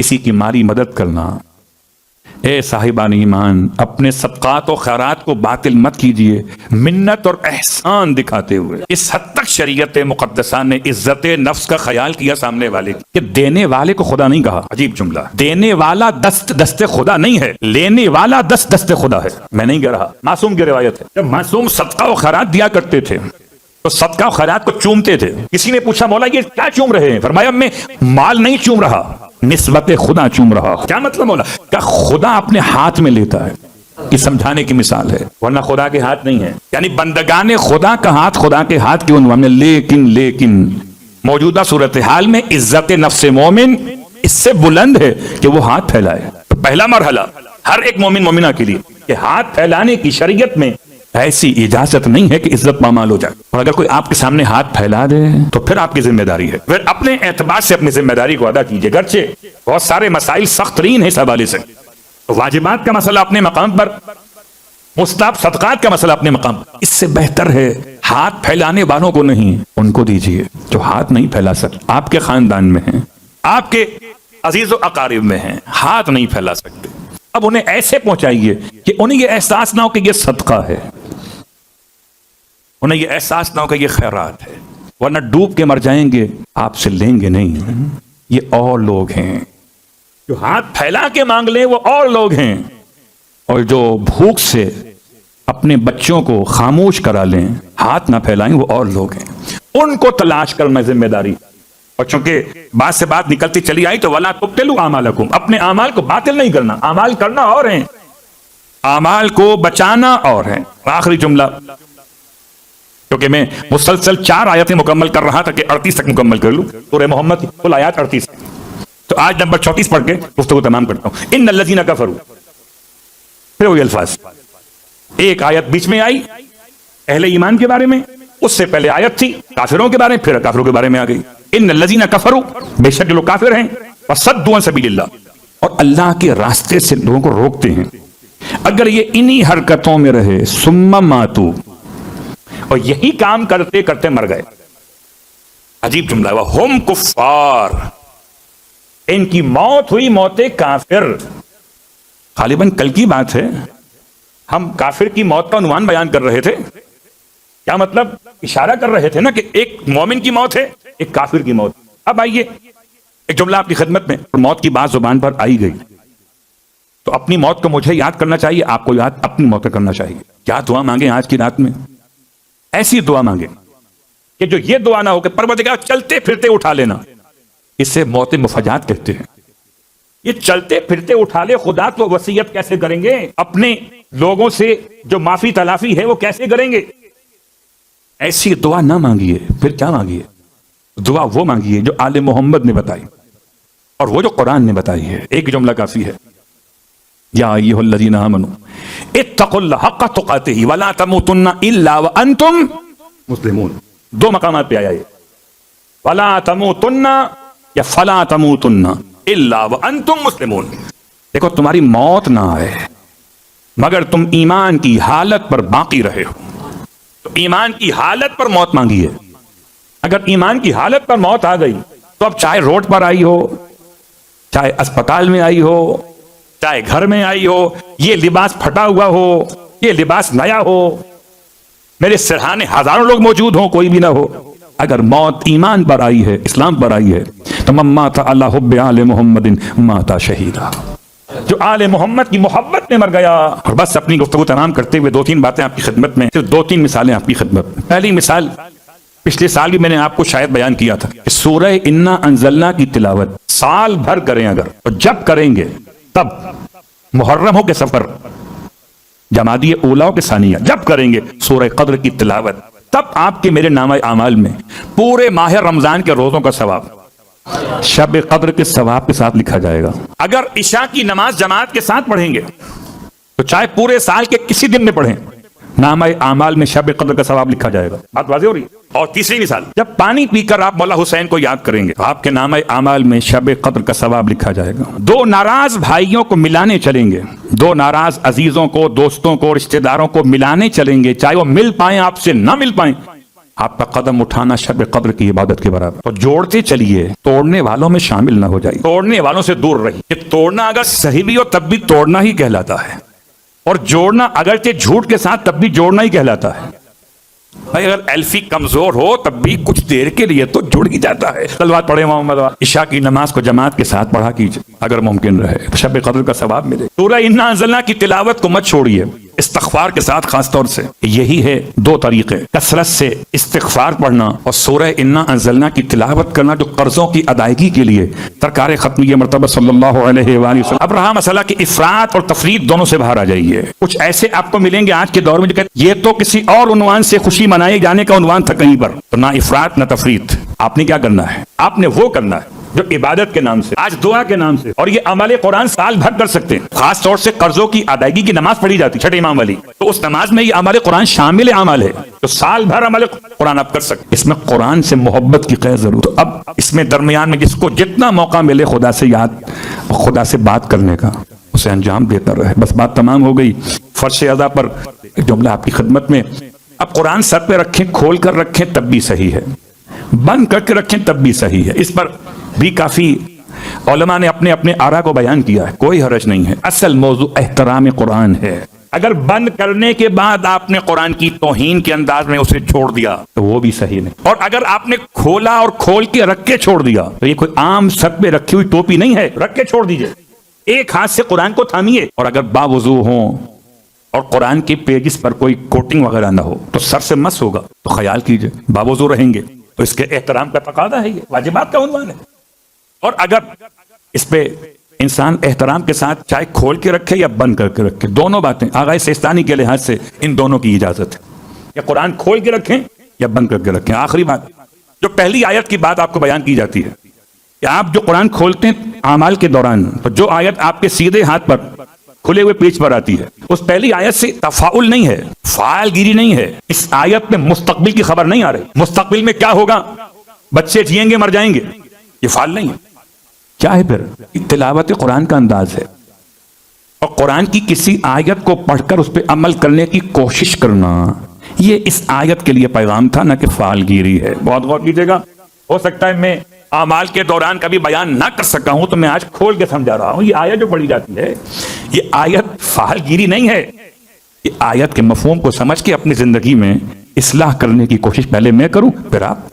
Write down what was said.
کسی کی مالی مدد کرنا. اے صاحبان ایمان، اپنے صدقات و خیرات کو باطل مت کیجیے منت اور احسان دکھاتے ہوئے. اس حد تک شریعت مقدسہ نے عزت نفس کا خیال کیا سامنے والے کی کہ دینے والے کو خدا نہیں کہا. عجیب جملہ. دینے والا دست دست خدا نہیں ہے، لینے والا دست دست خدا ہے. میں نہیں کہہ رہا، معصوم کی روایت ہے. جب معصوم صدقہ و خیرات دیا کرتے تھے تو صدقہ و خیرات کو چومتے تھے. کسی نے پوچھا مولا یہ کیا چوم رہے ہیں؟ فرمایا میں مال نہیں چوم رہا، نسبت خدا چوم رہا. کیا مطلب مولا؟ کہ خدا اپنے ہاتھ میں لیتا ہے. یہ سمجھانے کی مثال ہے، ورنہ خدا کے ہاتھ نہیں ہے. یعنی بندگان خدا کا ہاتھ خدا کے ہاتھ کے عنوان میں. لیکن موجودہ صورتحال میں عزت نفس مومن اس سے بلند ہے کہ وہ ہاتھ پھیلائے. تو پہلا مرحلہ ہر ایک مومن مومنہ کے لیے کہ ہاتھ پھیلانے کی شریعت میں ایسی اجازت نہیں ہے کہ عزت پامال ہو جائے. اور اگر کوئی آپ کے سامنے ہاتھ پھیلا دے تو پھر آپ کی ذمہ داری ہے. پھر اپنے اعتبار سے اپنی ذمہ داری کو ادا کیجیے. گرچہ بہت سارے مسائل سخت ترین ہیں اس حوالے سے. واجبات کا مسئلہ اپنے مقام پر، مستحب صدقات کا مسئلہ اپنے مقام پر. اس سے بہتر ہے ہاتھ پھیلانے والوں کو نہیں، ان کو دیجیے جو ہاتھ نہیں پھیلا سکتے. آپ کے خاندان میں ہیں، آپ کے عزیز و اقارب میں ہیں، ہاتھ نہیں پھیلا سکتے. اب انہیں ایسے پہنچائیے کہ انہیں یہ احساس نہ ہو کہ یہ صدقہ ہے، انہیں یہ احساس نہ ہو کہ یہ خیرات ہے. ورنہ ڈوب کے مر جائیں گے، آپ سے لیں گے نہیں. یہ اور لوگ ہیں جو ہاتھ پھیلا کے مانگ لیں، وہ اور لوگ ہیں. اور جو بھوک سے اپنے بچوں کو خاموش کرا لیں، ہاتھ نہ پھیلائیں، وہ اور لوگ ہیں. ان کو تلاش کرنا ذمہ داری. اور چونکہ بات سے بات نکلتی چلی آئی تو وَلَا تُبْطِلُوا أَعْمَالَكُمْ، اپنے اعمال کو باطل نہیں کرنا. اعمال کرنا اور ہیں، اعمال کو بچانا اور ہیں. آخری جملہ، کیونکہ میں مسلسل 4 آیتیں مکمل کر رہا تھا کہ 38 تک مکمل کر لوں. سورہ محمد کی کل آیات 38، تو آج نمبر 34 پڑھ کے گفتگو تمام کرتا ہوں. ان الذین کفروا، پھر وہی الفاظ. ایک آیت بیچ میں آئی اہل ایمان کے بارے میں، اس سے پہلے آیت تھی کافروں کے بارے میں، پھر کافروں کے بارے میں آ گئی. ان الذین کفروا، بے شک لوگ کافر ہیں، وصدوا عن سبیل اللہ، اور اللہ کے راستے سے لوگوں کو روکتے ہیں. اگر یہ انہی حرکتوں میں رہے، ثم ماتوا، اور یہی کام کرتے کرتے مر گئے. عجیب جملہ ہے. وَهُمْ كُفَّارٌ، ان کی موت ہوئی موت کافر. غالباً کل کی بات ہے، ہم کافر کی موت کا عنوان بیان کر رہے تھے. کیا مطلب؟ اشارہ کر رہے تھے نا کہ ایک مومن کی موت ہے، ایک کافر کی موت. اب آئیے ایک جملہ آپ کی خدمت میں. موت کی بات زبان پر آئی گئی تو اپنی موت کو مجھے یاد کرنا چاہیے، آپ کو یاد اپنی موت کا کرنا چاہیے. کیا دعا مانگیں آج کی رات میں؟ ایسی دعا مانگیں کہ جو یہ دعا نہ ہو کہ پروردگار چلتے پھرتے اٹھا لینا. اس سے موت مفاجات کہتے ہیں. یہ چلتے پھرتے اٹھا لے، خدا تو وصیت کیسے کریں گے؟ اپنے لوگوں سے جو معافی تلافی ہے وہ کیسے کریں گے؟ ایسی دعا نہ مانگیے. پھر کیا مانگیے؟ دعا وہ مانگیے جو آل محمد نے بتائی اور وہ جو قرآن نے بتائی ہے. ایک جملہ کافی ہے. یا ایھا الذین آمنوا اتقوا اللہ حق تقاتہ ولا تموتن الا وانتم مسلمون. 2 مقامات پہ آیا یہ، ولا تموتن یا فلا تموتن الا وانتم مسلمون. دیکھو تمہاری موت نہ آئے مگر تم ایمان کی حالت پر باقی رہے ہو. تو ایمان کی حالت پر موت مانگی ہے. اگر ایمان کی حالت پر موت آ گئی تو اب چاہے روڈ پر آئی ہو، چاہے اسپتال میں آئی ہو، چاہے گھر میں آئی ہو، یہ لباس پھٹا ہوا ہو، یہ لباس نیا ہو، میرے سرہانے ہزاروں لوگ موجود ہوں، کوئی بھی نہ ہو، اگر موت ایمان پر آئی ہے، اسلام پر آئی ہے تو من مات علی حب آل محمد مات شہیدا. جو آل محمد کی محبت میں مر گیا. اور بس اپنی گفتگو تمام کرتے ہوئے 2-3 باتیں آپ کی خدمت میں، صرف 2-3 مثالیں آپ کی خدمت میں. پہلی مثال پچھلے سال بھی میں نے آپ کو شاید بیان کیا تھا کہ سورہ انا انزلنا کی تلاوت سال بھر کریں اگر، اور جب کریں گے تب محرم ہو کے سفر، جمادی اولا ہو کے ثانیہ، جب کریں گے سورہ قدر کی تلاوت، تب آپ کے میرے نامہ اعمال میں پورے ماہ رمضان کے روزوں کا ثواب شب قدر کے ثواب کے ساتھ لکھا جائے گا. اگر عشاء کی نماز جماعت کے ساتھ پڑھیں گے تو چاہے پورے سال کے کسی دن میں پڑھیں، نامہ اعمال میں شب قدر کا ثواب لکھا جائے گا. بات واضح ہو رہی ہے؟ اور تیسری مثال، جب پانی پی کر آپ مولا حسین کو یاد کریں گے تو آپ کے نامہ اعمال میں شب قدر کا ثواب لکھا جائے گا. 2 ناراض بھائیوں کو ملانے چلیں گے، 2 ناراض عزیزوں کو، دوستوں کو، رشتہ داروں کو ملانے چلیں گے، چاہے وہ مل پائیں آپ سے نہ مل پائیں، آپ کا قدم اٹھانا شب قدر کی عبادت کے برابر. تو جوڑتے چلیے، توڑنے والوں میں شامل نہ ہو جائیے، توڑنے والوں سے دور رہیے. کہ توڑنا اگر صحیح بھی ہو تب بھی توڑنا ہی کہلاتا ہے، اور جوڑنا اگرچہ جھوٹ کے ساتھ تب بھی جوڑنا ہی کہلاتا ہے. بھائی اگر ایلفی کمزور ہو تب بھی کچھ دیر کے لیے تو جڑ ہی جاتا ہے. صلوات پڑھے محمد. عشاء کی نماز کو جماعت کے ساتھ پڑھا کیجیے اگر ممکن رہے، شب قدر کا ثواب ملے. سورہ انا انزلنا کی تلاوت کو مت چھوڑیے، استغفار کے ساتھ خاص طور سے. یہی ہے دو طریقے، کثرت سے استغفار پڑھنا اور سورہ انا انزلنا کی تلاوت کرنا، جو قرضوں کی ادائیگی کے لیے سرکار ختمیہ مرتبہ صلی اللہ علیہ وآلہ وسلم. اب رہا مسئلہ کہ افراط اور تفریط دونوں سے باہر آ جائیے. کچھ ایسے آپ کو ملیں گے آج کے دور میں جو کہتے یہ تو کسی اور عنوان سے خوشی منائے جانے کا عنوان تھا کہیں پر. تو نہ افراط نہ تفریط. آپ نے کیا کرنا ہے؟ آپ نے وہ کرنا ہے جو عبادت کے نام سے، آج دعا کے نام سے، اور یہ عمل قرآن سال بھر کر سکتے ہیں. خاص طور سے قرضوں کی ادائیگی کی نماز پڑھی جاتی چھٹے امام والی، تو اس نماز میں یہ عمل قرآن شامل عمل ہے، تو سال بھر عمل قرآن آپ کر سکتے. اس میں قرآن سے محبت کی قید ضرور. تو اب اس میں درمیان میں جس کو جتنا موقع ملے خدا سے یاد، خدا سے بات کرنے کا، اسے انجام دیتا رہے. بس بات تمام ہو گئی. فرش ادا پر ایک جملہ آپ کی خدمت میں. اب قرآن سر پہ رکھیں، کھول کر رکھیں تب بھی صحیح ہے، بند کر کے رکھیں تب بھی صحیح ہے. اس پر بھی کافی علماء نے اپنے اپنے آراء کو بیان کیا ہے، کوئی حرج نہیں ہے. اصل موضوع احترام قرآن ہے. اگر بند کرنے کے بعد آپ نے قرآن کی توہین کے انداز میں اسے چھوڑ دیا تو وہ بھی صحیح نہیں. اور اگر آپ نے کھولا اور کھول کے رکھ کے چھوڑ دیا تو یہ کوئی عام سر پہ رکھی ہوئی ٹوپی نہیں ہے، رکھ کے چھوڑ دیجئے. ایک ہاتھ سے قرآن کو تھامیے، اور اگر باوضو ہوں اور قرآن کے پیجز پر کوئی کوٹنگ وغیرہ نہ ہو تو سر سے مس ہوگا، تو خیال کیجئے. باوضو رہیں گے تو اس کے احترام کا تقاضا ہے، یہ واجبات کا عنوان ہے. اور اگر اس پہ انسان احترام کے ساتھ چاہے کھول کے رکھے یا بند کر کے رکھے، دونوں باتیں آغاز سیستانی کے لحاظ سے ان دونوں کی اجازت ہے. یا قرآن کھول کے رکھیں یا بند کر کے رکھیں. آخری بات، جو پہلی آیت کی بات آپ کو بیان کی جاتی ہے کہ آپ جو قرآن کھولتے ہیں اعمال کے دوران، تو جو آیت آپ کے سیدھے ہاتھ پر کھلے ہوئے پیج پر آتی ہے، اس پہلی آیت سے تفاعل نہیں ہے، فاعل گیری نہیں ہے. اس آیت میں مستقبل کی خبر نہیں آ رہی. مستقبل میں کیا ہوگا، بچے جئیں گے مر جائیں گے، یہ فعال نہیں ہے. کیا ہے پھر؟ تلاوت قرآن کا انداز ہے، اور قرآن کی کسی آیت کو پڑھ کر اس پہ عمل کرنے کی کوشش کرنا، یہ اس آیت کے لیے پیغام تھا، نہ کہ فعال گیری ہے. بہت غور کیجئے گا. ہو سکتا ہے میں اعمال کے دوران کبھی بیان نہ کر سکا ہوں، تو میں آج کھول کے سمجھا رہا ہوں. یہ آیت جو پڑھی جاتی ہے، یہ آیت فعال گیری نہیں ہے. یہ آیت کے مفہوم کو سمجھ کے اپنی زندگی میں اصلاح کرنے کی کوشش پہلے میں کروں، پھر آپ.